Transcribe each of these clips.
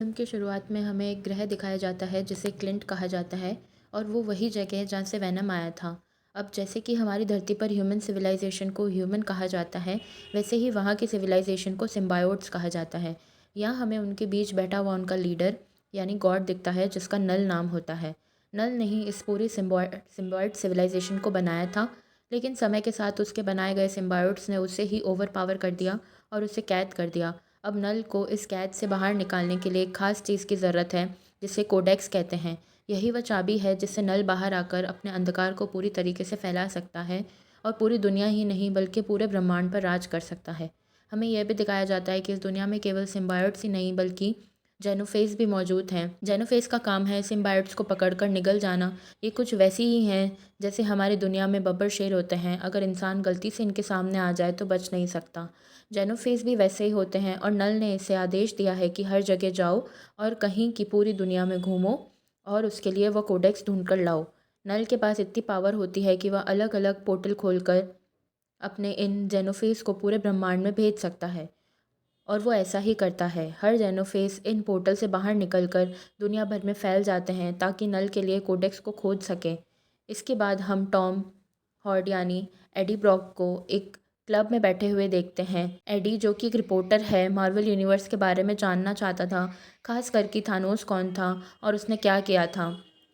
Film की शुरुआत में हमें एक ग्रह दिखाया जाता है जिसे क्लिंट कहा जाता है और वो वही जगह है जहाँ से वेनम आया था। अब जैसे कि हमारी धरती पर ह्यूमन सिविलाइजेशन को ह्यूमन कहा जाता है, वैसे ही वहाँ की सिविलाइजेशन को सिम्बायोट्स कहा जाता है। यहाँ हमें उनके बीच बैठा हुआ उनका लीडर यानी गॉड दिखता है जिसका नल नाम होता है। नल ने ही इस पूरी सिम्बायोट सिविलाइजेशन को बनाया था, लेकिन समय के साथ उसके बनाए गए सिम्बायोट्स ने उसे ही ओवर पावर कर दिया और उसे कैद कर दिया। अब नल को इस कैद से बाहर निकालने के लिए एक ख़ास चीज़ की ज़रूरत है, जिसे कोडेक्स कहते हैं। यही वह चाबी है जिससे नल बाहर आकर अपने अंधकार को पूरी तरीके से फैला सकता है और पूरी दुनिया ही नहीं बल्कि पूरे ब्रह्मांड पर राज कर सकता है। हमें यह भी दिखाया जाता है कि इस दुनिया में केवल सिम्बायोट्स ही नहीं बल्कि जेनोफेज भी मौजूद हैं। जेनोफेज का काम है सिम्बायोट्स को पकड़कर निगल जाना। ये कुछ वैसी ही हैं जैसे हमारी दुनिया में बब्बर शेर होते हैं, अगर इंसान गलती से इनके सामने आ जाए तो बच नहीं सकता। जेनोफेज भी वैसे ही होते हैं और नल ने इसे आदेश दिया है कि हर जगह जाओ और कहीं की पूरी दुनिया में घूमो और उसके लिए वह कोडेक्स ढूंढ कर लाओ। नल के पास इतनी पावर होती है कि वह अलग अलग पोर्टल खोलकर अपने इन जेनोफेज को पूरे ब्रह्मांड में भेज सकता है और वो ऐसा ही करता है। हर जेनोफेस इन पोर्टल से बाहर निकलकर दुनिया भर में फैल जाते हैं ताकि नल के लिए कोडेक्स को खोज सकें। इसके बाद हम टॉम हॉर्ड यानी एडी ब्रॉक को एक क्लब में बैठे हुए देखते हैं। एडी जो कि एक रिपोर्टर है, मार्वल यूनिवर्स के बारे में जानना चाहता था, खास करके थानोस कौन था और उसने क्या किया था।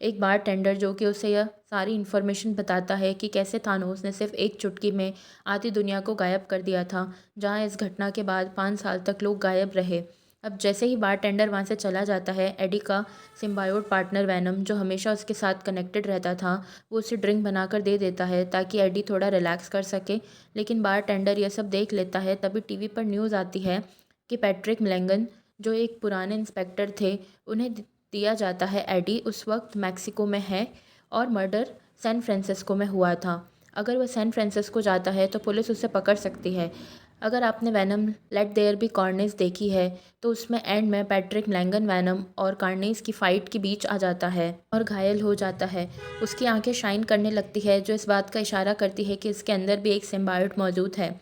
एक बार टेंडर जो कि उसे यह सारी इन्फॉर्मेशन बताता है कि कैसे थानोस ने सिर्फ एक चुटकी में आधी दुनिया को गायब कर दिया था, जहां इस घटना के बाद 5 साल तक लोग गायब रहे। अब जैसे ही बारटेंडर वहाँ से चला जाता है, एडी का सिम्बायोट पार्टनर वैनम जो हमेशा उसके साथ कनेक्टेड रहता था, वो उसे ड्रिंक बनाकर दे देता है ताकि एडी थोड़ा रिलैक्स कर सके। लेकिन बारटेंडर यह सब देख लेता है। तभी टीवी पर न्यूज़ आती है कि पैट्रिक मिलेंगन जो एक पुराने इंस्पेक्टर थे, उन्हें दिया जाता है एडी उस वक्त मैक्सिको में है और मर्डर सैन फ्रांसिस्को में हुआ था। अगर वह सैन फ्रांसिस्को जाता है तो पुलिस उसे पकड़ सकती है। अगर आपने Venom let there be Carnage देखी है तो उसमें एंड में पैट्रिक मिलेंगन वैनम और कार्नेज की फ़ाइट के बीच आ जाता है और घायल हो जाता है। उसकी आंखें शाइन करने लगती है जो इस बात का इशारा करती है कि इसके अंदर भी एक सिम्बायोट मौजूद है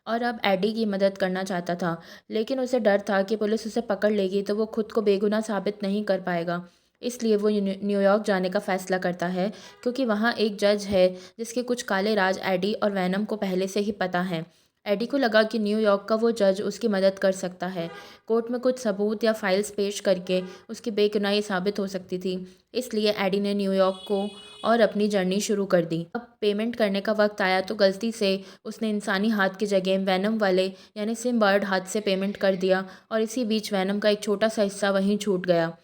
और अब एडी की मदद करना चाहता था। लेकिन उसे डर था कि पुलिस उसे पकड़ लेगी तो वो खुद को बेगुनाह साबित नहीं कर पाएगा। इसलिए वो न्यूयॉर्क जाने का फ़ैसला करता है क्योंकि वहाँ एक जज है जिसके कुछ काले राज एडी और वैनम को पहले से ही पता हैं। एडी को लगा कि न्यूयॉर्क का वो जज उसकी मदद कर सकता है। कोर्ट में कुछ सबूत या फाइल्स पेश करके उसकी बेगुनाही साबित हो सकती थी। इसलिए एडी ने न्यूयॉर्क को और अपनी जर्नी शुरू कर दी। अब पेमेंट करने का वक्त आया तो गलती से उसने इंसानी हाथ की जगह वैनम वाले यानी सिम्बायोट हाथ से पेमेंट कर दिया और इसी बीच वैनम का एक छोटा सा हिस्सा वहीं छूट गया।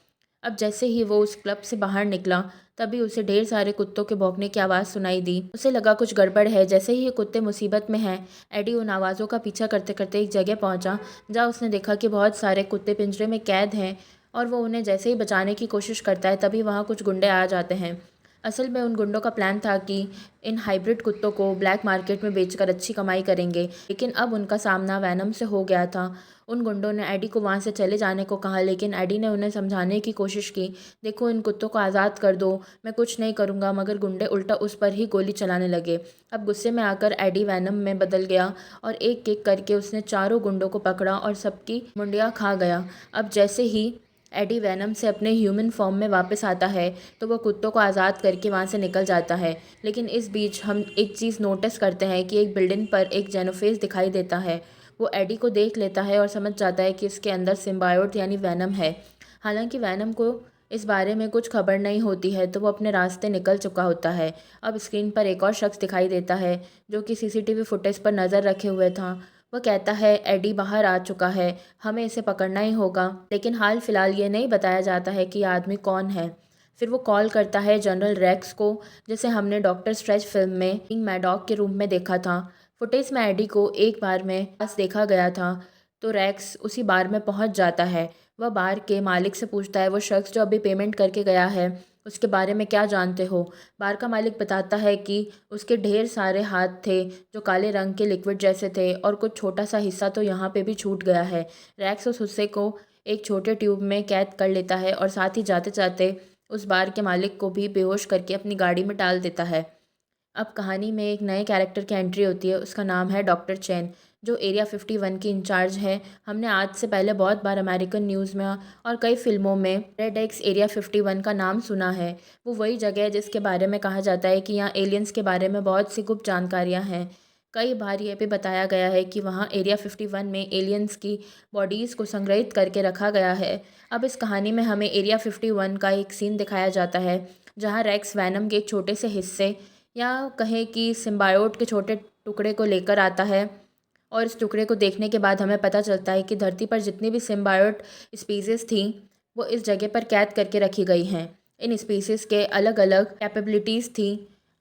अब जैसे ही वो उस क्लब से बाहर निकला, तभी उसे ढेर सारे कुत्तों के भौंकने की आवाज़ सुनाई दी। उसे लगा कुछ गड़बड़ है। जैसे ही ये कुत्ते मुसीबत में हैं, एडी उन आवाज़ों का पीछा करते करते एक जगह पहुंचा, जहां उसने देखा कि बहुत सारे कुत्ते पिंजरे में कैद हैं और वो उन्हें जैसे ही बचाने की कोशिश करता है, तभी वहाँ कुछ गुंडे आ जाते हैं। असल में उन गुंडों का प्लान था कि इन हाइब्रिड कुत्तों को ब्लैक मार्केट में बेचकर अच्छी कमाई करेंगे, लेकिन अब उनका सामना वैनम से हो गया था। उन गुंडों ने एडी को वहाँ से चले जाने को कहा, लेकिन एडी ने उन्हें समझाने की कोशिश की, देखो इन कुत्तों को आज़ाद कर दो, मैं कुछ नहीं करूँगा, मगर गुंडे उल्टा उस पर ही गोली चलाने लगे। अब गुस्से में आकर एडी वैनम में बदल गया और एक एक करके उसने चारों गुंडों को पकड़ा और सबकी मुंडियाँ खा गया। अब जैसे ही एडी वैनम से अपने ह्यूमन फॉर्म में वापस आता है तो वह कुत्तों को आज़ाद करके वहाँ से निकल जाता है। लेकिन इस बीच हम एक चीज़ नोटिस करते हैं कि एक बिल्डिंग पर एक जेनोफेस दिखाई देता है। वो एडी को देख लेता है और समझ जाता है कि इसके अंदर सिम्बायोट यानी वैनम है। हालांकि वैनम को इस बारे में कुछ खबर नहीं होती है तो वो अपने रास्ते निकल चुका होता है। अब स्क्रीन पर एक और शख्स दिखाई देता है जो कि सीसीटीवी फुटेज पर नज़र रखे हुए था। वह कहता है एडी बाहर आ चुका है, हमें इसे पकड़ना ही होगा। लेकिन हाल फिलहाल ये नहीं बताया जाता है कि यह आदमी कौन है। फिर वो कॉल करता है जनरल रैक्स को, जिसे हमने डॉक्टर स्ट्रेच फिल्म में किंग मैडॉक के रूप में देखा था। फुटेज में एडी को एक बार में पास देखा गया था तो रैक्स उसी बार में पहुंच जाता है। वह बार के मालिक से पूछता है वो शख्स जो अभी पेमेंट करके गया है उसके बारे में क्या जानते हो। बार का मालिक बताता है कि उसके ढेर सारे हाथ थे जो काले रंग के लिक्विड जैसे थे और कुछ छोटा सा हिस्सा तो यहाँ पे भी छूट गया है। रैक्स उस हिस्से को एक छोटे ट्यूब में कैद कर लेता है और साथ ही जाते जाते उस बार के मालिक को भी बेहोश करके अपनी गाड़ी में डाल देता है। अब कहानी में एक नए कैरेक्टर की एंट्री होती है, उसका नाम है डॉक्टर चैन, जो एरिया 51 की इंचार्ज है। हमने आज से पहले बहुत बार अमेरिकन न्यूज़ में और कई फिल्मों में रेड एक्स एरिया 51 का नाम सुना है। वो वही जगह है जिसके बारे में कहा जाता है कि यहाँ एलियंस के बारे में बहुत सी गुप्त जानकारियाँ हैं। कई बार ये भी बताया गया है कि वहाँ एरिया 51 में एलियंस की बॉडीज़ को संग्रहित करके रखा गया है। अब इस कहानी में हमें एरिया 51 का एक सीन दिखाया जाता है जहाँ रेक्स वैनम के एक छोटे से हिस्से या कहें कि सिम्बायोट के छोटे टुकड़े को लेकर आता है, और इस टुकड़े को देखने के बाद हमें पता चलता है कि धरती पर जितनी भी सिम्बायोट स्पीसीज़ थी वो इस जगह पर कैद करके रखी गई हैं। इन स्पीसीज़ के अलग अलग कैपेबिलिटीज़ थी।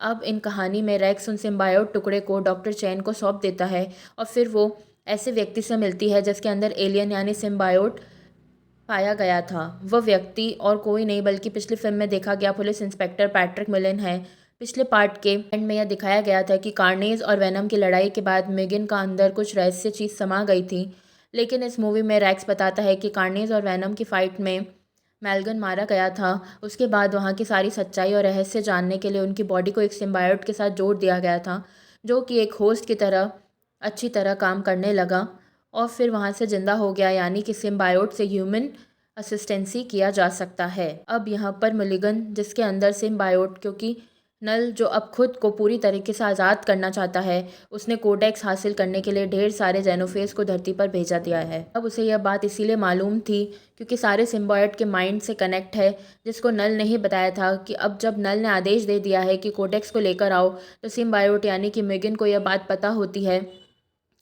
अब इन कहानी में रेक्स उन सिम्बायोट टुकड़े को डॉक्टर चैन को सौंप देता है और फिर वो ऐसे व्यक्ति से मिलती है जिसके अंदर एलियन यानी सिम्बायोट पाया गया था। वह व्यक्ति और कोई नहीं बल्कि पिछली फिल्म में देखा गया पुलिस इंस्पेक्टर पैट्रिक मिलन है। पिछले पार्ट के एंड में यह दिखाया गया था कि कार्नेज और वेनम की लड़ाई के बाद मेगन का अंदर कुछ रहस्य चीज़ समा गई थी, लेकिन इस मूवी में रैक्स बताता है कि कार्नेज और वेनम की फाइट में मैलगन मारा गया था। उसके बाद वहाँ की सारी सच्चाई और रहस्य जानने के लिए उनकी बॉडी को एक सिम्बायोट के साथ जोड़ दिया गया था, जो कि एक होस्ट की तरह अच्छी तरह काम करने लगा और फिर वहाँ से ज़िंदा हो गया, यानी कि सिम्बायोट से ह्यूमन असिस्टेंसी किया जा सकता है। अब यहाँ पर मिलिगन जिसके अंदर सिम्बायोट, क्योंकि नल जो अब खुद को पूरी तरीके से आज़ाद करना चाहता है, उसने कोडेक्स हासिल करने के लिए ढेर सारे जेनोफेज को धरती पर भेजा दिया है। अब उसे यह बात इसीलिए मालूम थी क्योंकि सारे सिम्बायोट के माइंड से कनेक्ट है, जिसको नल ने ही बताया था कि अब जब नल ने आदेश दे दिया है कि कोडेक्स को लेकर आओ, तो सिम्बायोट यानी कि मेगन को यह बात पता होती है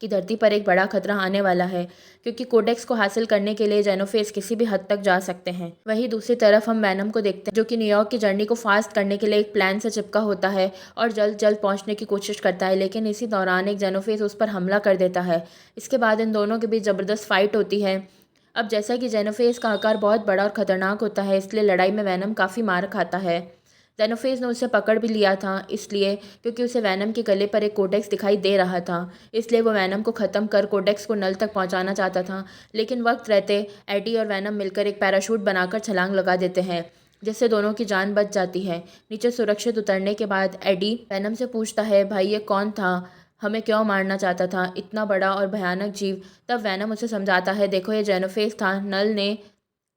कि धरती पर एक बड़ा खतरा आने वाला है, क्योंकि कोडेक्स को हासिल करने के लिए जेनोफेज किसी भी हद तक जा सकते हैं। वहीं दूसरी तरफ हम वैनम को देखते हैं जो कि न्यूयॉर्क की जर्नी को फास्ट करने के लिए एक प्लान से चिपका होता है और जल्द जल्द पहुंचने की कोशिश करता है, लेकिन इसी दौरान एक जेनोफेज उस पर हमला कर देता है। इसके बाद इन दोनों के बीच ज़बरदस्त फाइट होती है। अब जैसा कि जेनोफेज का आकार बहुत बड़ा और ख़तरनाक होता है, इसलिए लड़ाई में वैनम काफ़ी मार खाता है। जेनोफेज ने उसे पकड़ भी लिया था, इसलिए क्योंकि उसे वैनम के गले पर एक कोडेक्स दिखाई दे रहा था, इसलिए वो वैनम को ख़त्म कर कोडेक्स को नल तक पहुंचाना चाहता था। लेकिन वक्त रहते एडी और वैनम मिलकर एक पैराशूट बनाकर छलांग लगा देते हैं, जिससे दोनों की जान बच जाती है। नीचे सुरक्षित उतरने के बाद एडी वैनम से पूछता है, भाई ये कौन था, हमें क्यों मारना चाहता था, इतना बड़ा और भयानक जीव। तब वैनम उसे समझाता है, देखो ये जेनोफेज था, नल ने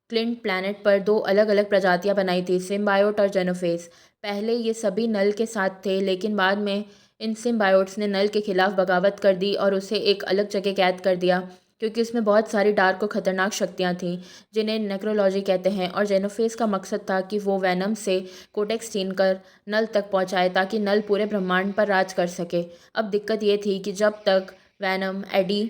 क्लिंट प्लैनेट पर दो अलग अलग प्रजातियां बनाई थी, सिम्बायोट और जेनोफेज। पहले ये सभी नल के साथ थे, लेकिन बाद में इन सिम्बायोट्स ने नल के खिलाफ बगावत कर दी और उसे एक अलग जगह कैद कर दिया, क्योंकि उसमें बहुत सारी डार्क और ख़तरनाक शक्तियाँ थीं जिन्हें नेक्रोलॉजी कहते हैं। और जेनोफेज का मकसद था कि वो वैनम से कोडेक्स छीन कर नल तक पहुँचाए ताकि नल पूरे ब्रह्मांड पर राज कर सके। अब दिक्कत ये थी कि जब तक वैनम एडी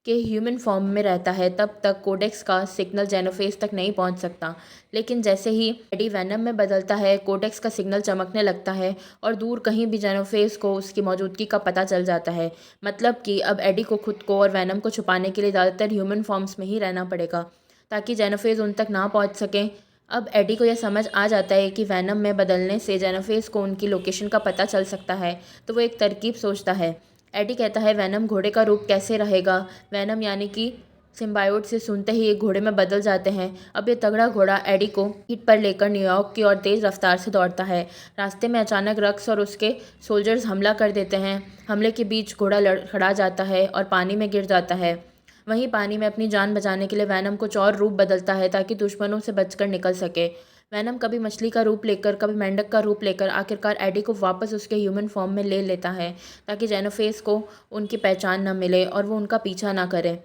के ह्यूमन फॉर्म में रहता है तब तक कोडेक्स का सिग्नल जेनोफेज तक नहीं पहुंच सकता, लेकिन जैसे ही एडी वैनम में बदलता है कोडेक्स का सिग्नल चमकने लगता है और दूर कहीं भी जेनोफेज को उसकी मौजूदगी का पता चल जाता है। मतलब कि अब एडी को खुद को और वैनम को छुपाने के लिए ज़्यादातर ह्यूमन फॉर्म्स में ही रहना पड़ेगा ताकि जेनोफेज उन तक ना पहुँच सकें। अब एडी को यह समझ आ जाता है कि वैनम में बदलने से जेनोफेज को उनकी लोकेशन का पता चल सकता है, तो वो एक तरकीब सोचता है। एडी कहता है, वैनम घोड़े का रूप कैसे रहेगा। वैनम यानी कि सिम्बायोट से सुनते ही एक घोड़े में बदल जाते हैं। अब ये तगड़ा घोड़ा एडी को पीठ पर लेकर न्यूयॉर्क की ओर तेज़ रफ्तार से दौड़ता है। रास्ते में अचानक रक्स और उसके सोल्जर्स हमला कर देते हैं। हमले के बीच घोड़ा लड़खड़ा जाता है और पानी में गिर जाता है। वहीं पानी में अपनी जान बचाने के लिए वैनम कुछ और रूप बदलता है ताकि दुश्मनों से बचकर निकल सके। वैनम कभी मछली का रूप लेकर, कभी मेंढक का रूप लेकर आखिरकार एडी को वापस उसके ह्यूमन फॉर्म में ले लेता है ताकि जेनोफेज को उनकी पहचान न मिले और वो उनका पीछा ना करे।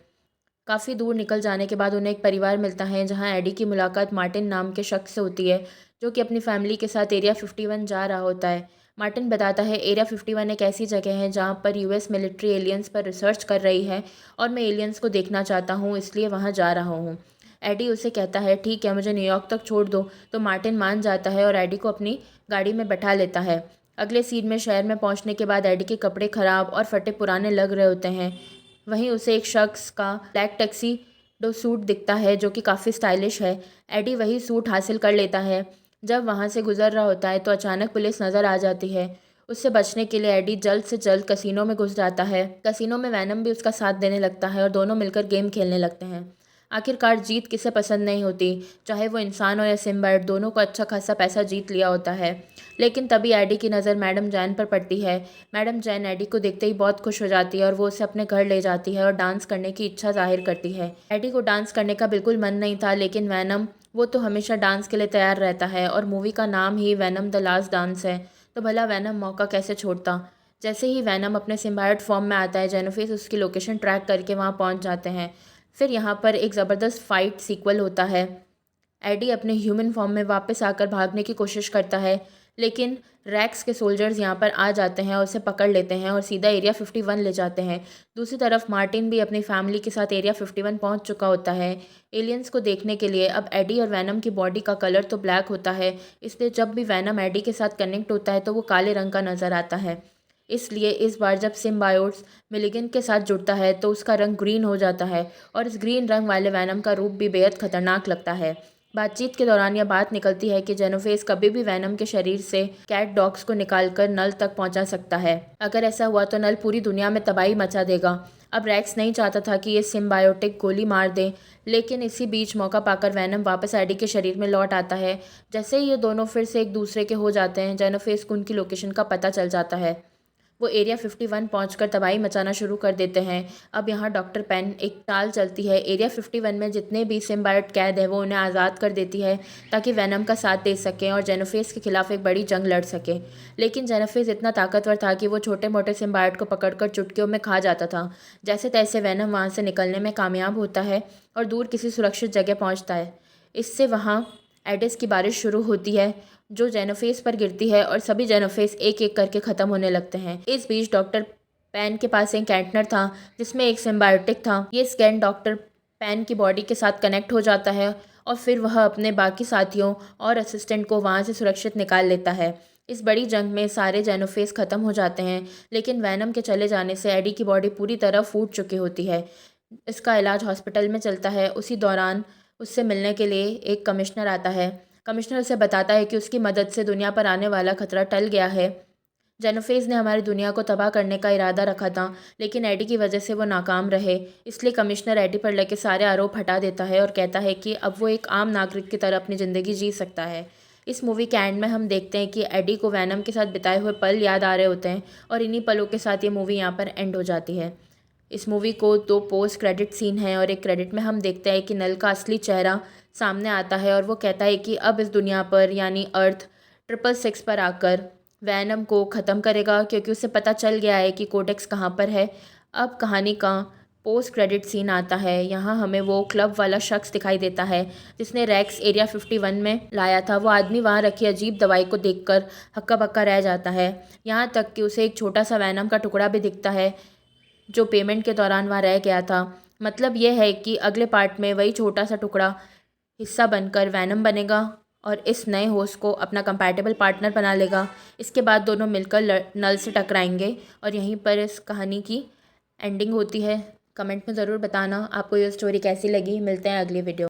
काफ़ी दूर निकल जाने के बाद उन्हें एक परिवार मिलता है जहां एडी की मुलाकात मार्टिन नाम के शख्स से होती है, जो कि अपनी फैमिली के साथ एरिया 51 जा रहा होता है। मार्टिन बताता है, एरिया 51 एक ऐसी जगह है जहां पर यूएस मिलिट्री एलियंस पर रिसर्च कर रही है और मैं एलियंस को देखना चाहता हूं, इसलिए वहां जा रहा हूं। एडी उसे कहता है, ठीक है, मुझे न्यूयॉर्क तक छोड़ दो। तो मार्टिन मान जाता है और एडी को अपनी गाड़ी में बैठा लेता है। अगले सीन में शहर में पहुंचने के बाद एडी के कपड़े ख़राब और फटे पुराने लग रहे होते हैं। वहीं उसे एक शख्स का ब्लैक टैक्सीडो सूट दिखता है जो कि काफ़ी स्टाइलिश है। एडी वही सूट हासिल कर लेता है। जब वहाँ से गुजर रहा होता है तो अचानक पुलिस नज़र आ जाती है। उससे बचने के लिए एडी जल्द से जल्द कसिनो में घुस जाता है। कसिनो में वैनम भी उसका साथ देने लगता है और दोनों मिलकर गेम खेलने लगते हैं। आखिरकार जीत किसे पसंद नहीं होती, चाहे वो इंसान हो या सिम्बायोट, दोनों को अच्छा खासा पैसा जीत लिया होता है। लेकिन तभी एडी की नज़र मैडम जैन पर पड़ती है। मैडम जैन एडी को देखते ही बहुत खुश हो जाती है और वो उसे अपने घर ले जाती है और डांस करने की इच्छा जाहिर करती है। एडी को डांस करने का बिल्कुल मन नहीं था, लेकिन वैनम वो तो हमेशा डांस के लिए तैयार रहता है और मूवी का नाम ही वैनम द लास्ट डांस है, तो भला वैनम मौका कैसे छोड़ता। जैसे ही वैनम अपने सिम्बायोट फॉर्म में आता है, जेनोफेस उसकी लोकेशन ट्रैक करके वहाँ पहुँच जाते हैं। फिर यहाँ पर एक ज़बरदस्त फाइट सीक्वल होता है। एडी अपने ह्यूमन फॉर्म में वापस आकर भागने की कोशिश करता है, लेकिन रैक्स के सोल्जर्स यहाँ पर आ जाते हैं और उसे पकड़ लेते हैं और सीधा एरिया 51 ले जाते हैं। दूसरी तरफ मार्टिन भी अपनी फैमिली के साथ एरिया 51 पहुँच चुका होता है एलियंस को देखने के लिए। अब एडी और वैनम की बॉडी का कलर तो ब्लैक होता है, इसलिए जब भी वैनम एडी के साथ कनेक्ट होता है तो वो काले रंग का नज़र आता है। इसलिए इस बार जब सिम्बायोट्स मिलिगन के साथ जुड़ता है तो उसका रंग ग्रीन हो जाता है और इस ग्रीन रंग वाले वैनम का रूप भी बेहद खतरनाक लगता है। बातचीत के दौरान यह बात निकलती है कि जेनोफेस कभी भी वैनम के शरीर से कैट डॉग्स को निकालकर नल तक पहुंचा सकता है। अगर ऐसा हुआ तो नल पूरी दुनिया में तबाही मचा देगा। अब रैक्स नहीं चाहता था कि ये सिम्बायोटिक गोली मार दे, लेकिन इसी बीच मौका पाकर वैनम वापस एडी के शरीर में लौट आता है। जैसे ही ये दोनों फिर से एक दूसरे के हो जाते हैं, जेनोफेस को उनकी लोकेशन का पता चल जाता है। वो एरिया 51 पहुंचकर तबाही मचाना शुरू कर देते हैं। अब यहाँ डॉक्टर पेन एक चाल चलती है, एरिया 51 में जितने भी सिम्बायोट कैद है वो उन्हें आज़ाद कर देती है ताकि वैनम का साथ दे सकें और जेनोफेस के खिलाफ एक बड़ी जंग लड़ सके। लेकिन जेनोफेस इतना ताकतवर था कि वो छोटे मोटे सिम्बायोट को पकड़कर चुटकियों में खा जाता था। जैसे तैसे वैनम वहाँ से निकलने में कामयाब होता है और दूर किसी सुरक्षित जगह पहुँचता है। इससे वहाँ एडिस की बारिश शुरू होती है जो जेनोफेस पर गिरती है और सभी जेनोफेस एक एक करके ख़त्म होने लगते हैं। इस बीच डॉक्टर पैन के पास एक कैंटनर था जिसमें एक सिम्बायोटिक था। ये स्कैन डॉक्टर पैन की बॉडी के साथ कनेक्ट हो जाता है और फिर वह अपने बाकी साथियों और असिस्टेंट को वहाँ से सुरक्षित निकाल लेता है। इस बड़ी जंग में सारे जेनोफेस ख़त्म हो जाते हैं, लेकिन वैनम के चले जाने से एडी की बॉडी पूरी तरह फूट चुकी होती है। इसका इलाज हॉस्पिटल में चलता है। उसी दौरान उससे मिलने के लिए एक कमिश्नर आता है। कमिश्नर उसे बताता है कि उसकी मदद से दुनिया पर आने वाला खतरा टल गया है। जेनोफेस ने हमारी दुनिया को तबाह करने का इरादा रखा था, लेकिन एडी की वजह से वो नाकाम रहे। इसलिए कमिश्नर एडी पर लगे सारे आरोप हटा देता है और कहता है कि अब वो एक आम नागरिक की तरह अपनी ज़िंदगी जी सकता है। इस मूवी के एंड में हम देखते हैं कि एडी को वैनम के साथ बिताए हुए पल याद आ रहे होते हैं और इन्हीं पलों के साथ ये मूवी यहाँ पर एंड हो जाती है। इस मूवी को 2 पोस्ट क्रेडिट सीन हैं और एक क्रेडिट में हम देखते हैं कि नल का असली चेहरा सामने आता है और वो कहता है कि अब इस दुनिया पर यानी अर्थ 666 पर आकर वैनम को ख़त्म करेगा, क्योंकि उसे पता चल गया है कि कोडेक्स कहाँ पर है। अब कहानी का पोस्ट क्रेडिट सीन आता है। यहाँ हमें वो क्लब वाला शख्स दिखाई देता है जिसने रैक्स एरिया 51 में लाया था। वो आदमी वहाँ रखी अजीब दवाई को देखकर हक्का बक्का रह जाता है, यहाँ तक कि उसे एक छोटा सा वैनम का टुकड़ा भी दिखता है जो पेमेंट के दौरान वहाँ रह गया था। मतलब यह है कि अगले पार्ट में वही छोटा सा टुकड़ा हिस्सा बनकर वैनम बनेगा और इस नए होस्ट को अपना कंपैटिबल पार्टनर बना लेगा। इसके बाद दोनों मिलकर नल से टकराएंगे और यहीं पर इस कहानी की एंडिंग होती है। कमेंट में ज़रूर बताना आपको ये स्टोरी कैसी लगी। मिलते हैं अगली वीडियो।